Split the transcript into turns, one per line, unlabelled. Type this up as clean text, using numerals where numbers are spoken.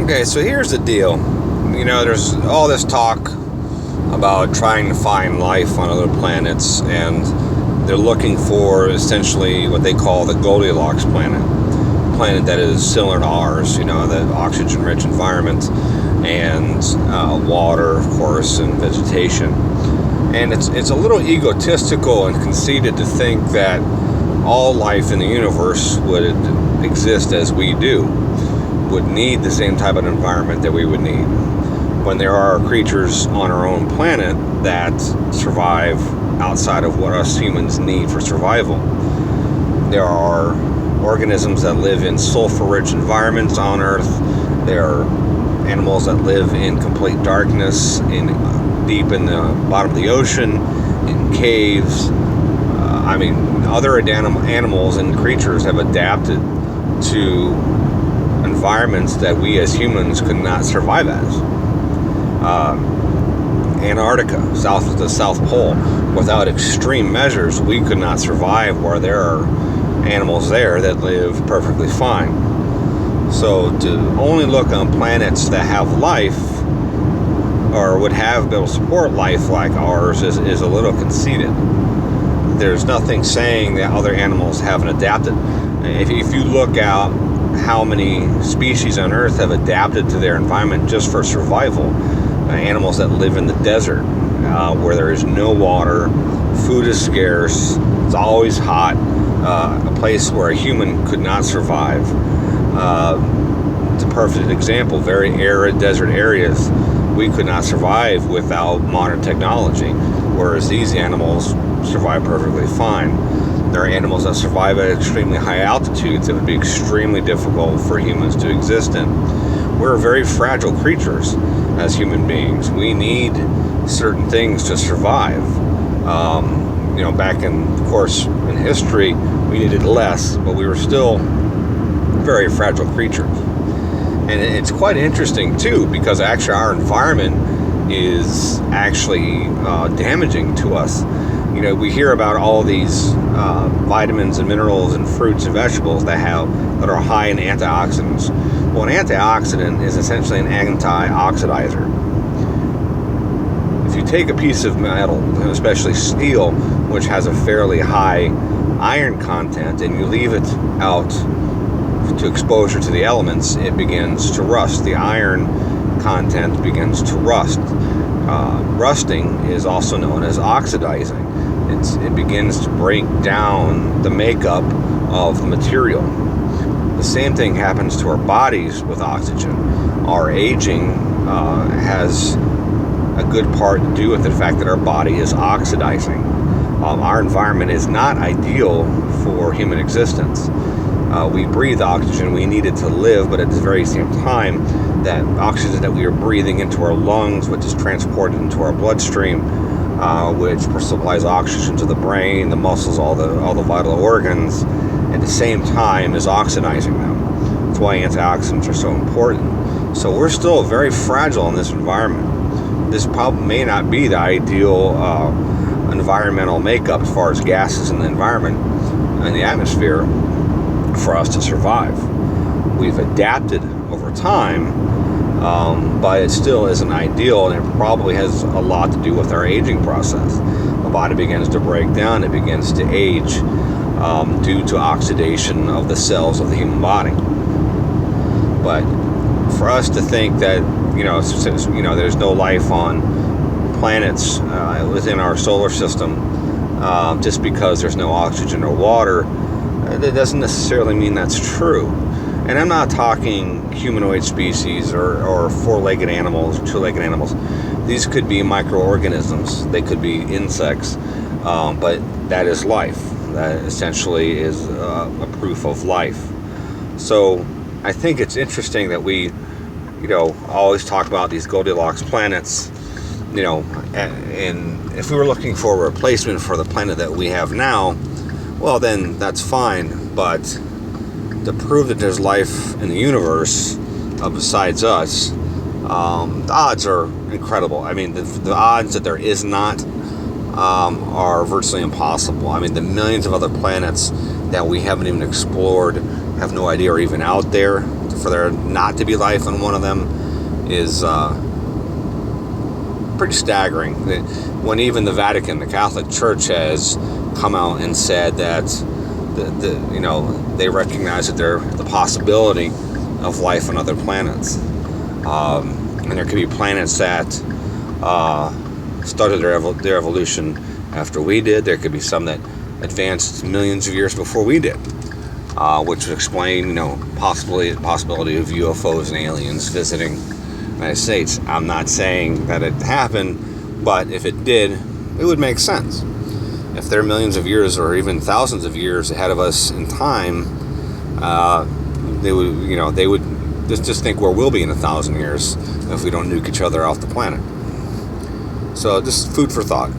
Okay, so here's the deal. There's all this talk about trying to find life on other planets, and they're looking for essentially what they call the Goldilocks planet. A planet that is similar to ours, the oxygen-rich environment, and water, of course, and vegetation. And it's a little egotistical and conceited to think that all life in the universe would exist as we do, would need the same type of environment that we would need, when there are creatures on our own planet that survive outside of what us humans need for survival. There are organisms that live in sulfur-rich environments on Earth. There are animals that live in complete darkness, deep in the bottom of the ocean, in caves. Other animals and creatures have adapted to environments that we as humans could not survive as. Antarctica, south of the South Pole, without extreme measures, we could not survive where there are animals there that live perfectly fine. So to only look on planets that have life, or would have been able to support life like ours, is a little conceited. There's nothing saying that other animals haven't adapted. If you look out how many species on Earth have adapted to their environment just for survival, animals that live in the desert, where there is no water, food is scarce, it's always hot, a place where a human could not survive. It's a perfect example. Very arid desert areas, we could not survive without modern technology, whereas these animals survive perfectly fine. There are animals that survive at extremely high altitudes that would be extremely difficult for humans to exist in. We're very fragile creatures as human beings. We need certain things to survive. Back in history, we needed less, but we were still very fragile creatures. And it's quite interesting too, because actually our environment is actually damaging to us. We hear about all these vitamins and minerals and fruits and vegetables that are high in antioxidants. Well, an antioxidant is essentially an anti-oxidizer. If you take a piece of metal, especially steel, which has a fairly high iron content, and you leave it out to exposure to the elements, it begins to rust. The iron content begins to rust. Rusting is also known as oxidizing. It begins to break down the makeup of the material. The same thing happens to our bodies with oxygen. Our aging has a good part to do with the fact that our body is oxidizing. Our environment is not ideal for human existence. We breathe oxygen, we need it to live, but at the very same time, that oxygen that we are breathing into our lungs, which is transported into our bloodstream, which supplies oxygen to the brain, the muscles, all the vital organs, at the same time is oxidizing them. That's why antioxidants are so important. So we're still very fragile in this environment. This probably may not be the ideal environmental makeup as far as gases in the environment and the atmosphere for us to survive. We've adapted over time, but it still isn't ideal, and it probably has a lot to do with our aging process. The body begins to break down, it begins to age due to oxidation of the cells of the human body. But for us to think that there's no life on planets within our solar system just because there's no oxygen or water, that doesn't necessarily mean that's true. And I'm not talking humanoid species or four-legged animals, two-legged animals. These could be microorganisms. They could be insects. But that is life. That essentially is a proof of life. So I think it's interesting that we, always talk about these Goldilocks planets, and if we were looking for a replacement for the planet that we have now, well, then that's fine. But to prove that there's life in the universe besides us, the odds are incredible. The odds that there is not are virtually impossible. The millions of other planets that we haven't even explored, have no idea are even out there. for there not to be life on one of them is pretty staggering. When even the Vatican, the Catholic Church, has come out and said that they recognize that the possibility of life on other planets, and there could be planets that started their evolution after we did. There could be some that advanced millions of years before we did, which would explain, possibility of UFOs and aliens visiting the United States. I'm not saying that it happened, but if it did, it would make sense. If they're millions of years or even thousands of years ahead of us in time, they would just think where we'll be in 1,000 years if we don't nuke each other off the planet. So just food for thought.